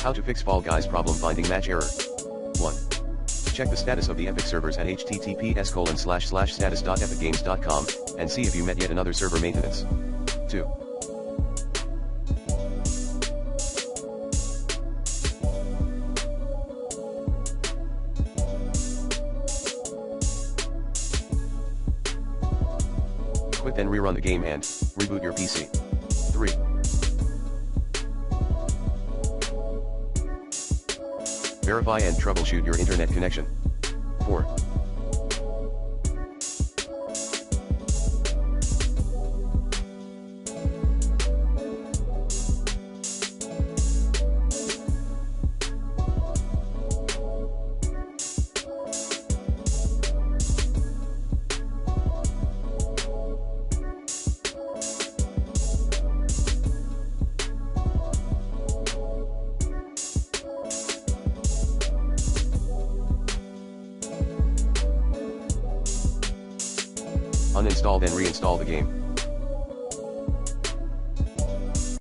How to fix Fall Guys problem finding match error. 1. Check the status of the Epic servers at https://status.epicgames.com, and see if you met yet another server maintenance. 2. Quit then rerun the game and reboot your PC. 3. Verify and troubleshoot your internet connection. 4. Uninstall then reinstall the game.